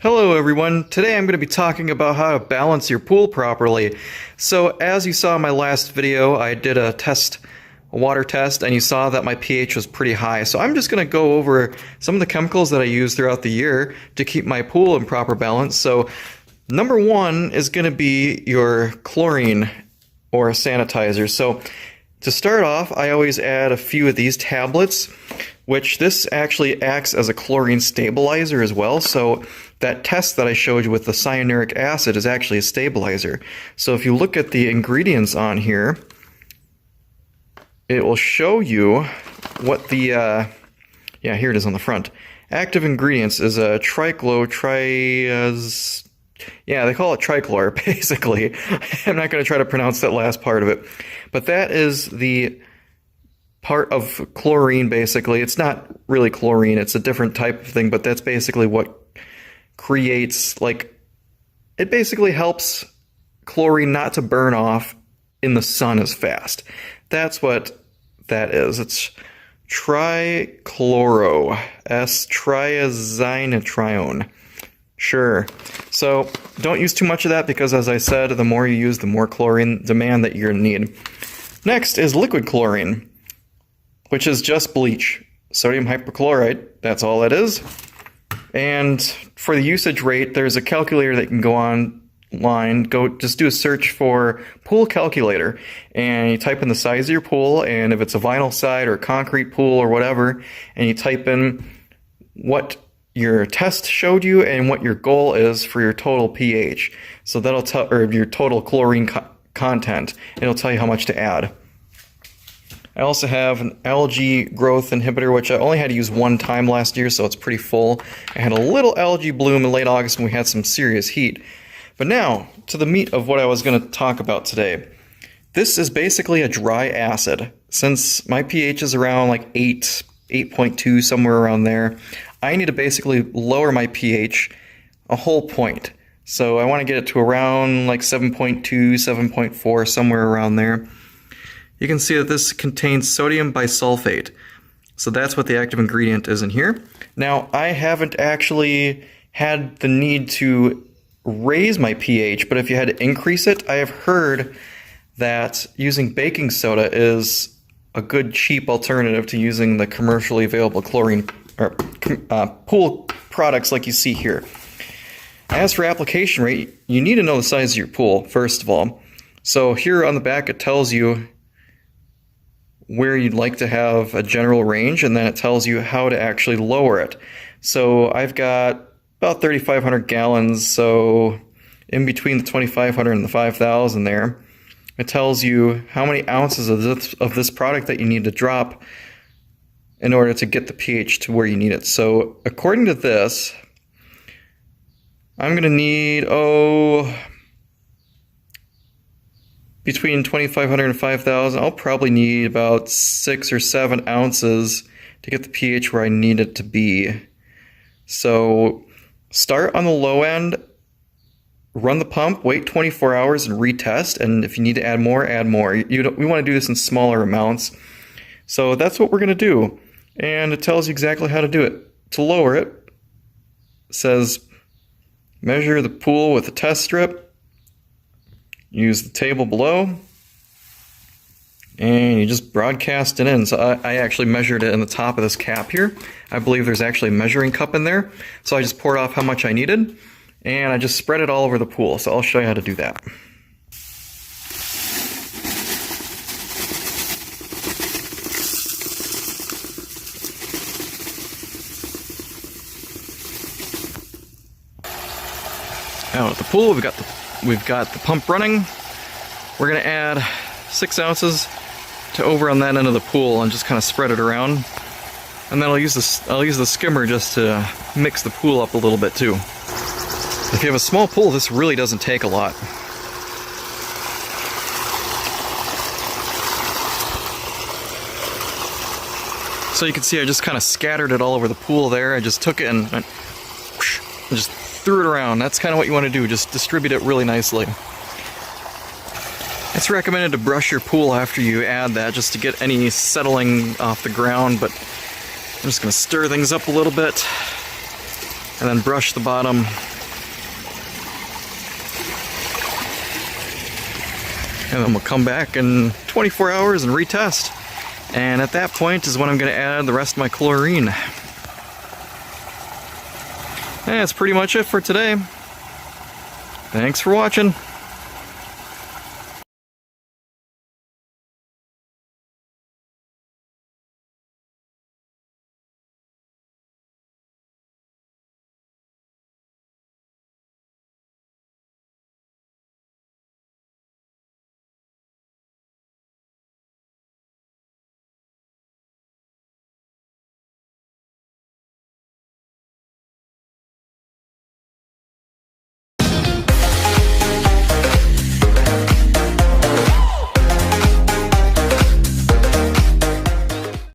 Hello everyone, today I'm going to be talking about how to balance your pool properly. So as you saw in my last video, I did a water test, and you saw that my pH was pretty high. So I'm just going to go over some of the chemicals that I use throughout the year to keep my pool in proper balance. So number one is going to be your chlorine or sanitizer. So to start off, I always add a few of these tablets, which this actually acts as a chlorine stabilizer as well. So that test that I showed you with the cyanuric acid is actually a stabilizer. So if you look at the ingredients on here, it will show you what the, yeah, here it is on the front. Active ingredients is a yeah, they call it trichlor, basically. I'm not going to try to pronounce that last part of it. But that is the part of chlorine, basically. It's not really chlorine, it's a different type of thing, but that's basically what creates, like, it basically helps chlorine not to burn off in the sun as fast. That's what that is. It's trichloro, triazinotrione. Sure. So don't use too much of that because, as I said, the more you use, the more chlorine demand that you're going to need. Next is liquid chlorine, which is just bleach. Sodium hypochlorite, that's all it is. And for the usage rate, there's a calculator that you can go online. Just do a search for pool calculator, and you type in the size of your pool, and if it's a vinyl side or a concrete pool or whatever, and you type in what your test showed you and what your goal is for your total pH. So that'll tell, or your total chlorine content. It'll tell you how much to add. I also have an algae growth inhibitor, which I only had to use one time last year, so it's pretty full. I had a little algae bloom in late August when we had some serious heat. But now, to the meat of what I was going to talk about today. This is basically a dry acid. Since my pH is around like 8.2, somewhere around there, I need to basically lower my pH a whole point. So I want to get it to around like 7.2, 7.4, somewhere around there. You can see that this contains sodium bisulfate. So that's what the active ingredient is in here. Now, I haven't actually had the need to raise my pH, but if you had to increase it, I have heard that using baking soda is a good cheap alternative to using the commercially available chlorine or pool products like you see here. As for application rate, you need to know the size of your pool, first of all. So here on the back it tells you where you'd like to have a general range, and then it tells you how to actually lower it. So I've got about 3,500 gallons, so in between the 2,500 and the 5,000 there. It tells you how many ounces of this product that you need to drop in order to get the pH to where you need it. So according to this, I'm going to need, between 2,500 and 5,000, I'll probably need about 6 or 7 ounces to get the pH where I need it to be. So start on the low end, run the pump, wait 24 hours and retest, and if you need to add more, add more. We want to do this in smaller amounts. So that's what we're going to do. And it tells you exactly how to do it. To lower it, it says measure the pool with a test strip, use the table below, and you just broadcast it in. So I actually measured it in the top of this cap here. I believe there's actually a measuring cup in there. So I just poured off how much I needed, and I just spread it all over the pool. So I'll show you how to do that. Out at the pool, we've got the pump running. We're gonna add 6 ounces to over on that end of the pool and just kind of spread it around. And then I'll use the skimmer just to mix the pool up a little bit too. If you have a small pool, this really doesn't take a lot. So you can see I just kind of scattered it all over the pool there. I just took it and just threw it around. That's kind of what you want to do, just distribute it really nicely. It's recommended to brush your pool after you add that just to get any settling off the ground, but I'm just going to stir things up a little bit. and then brush the bottom. And then we'll come back in 24 hours and retest. And at that point is when I'm going to add the rest of my chlorine. And that's pretty much it for today. Thanks for watching.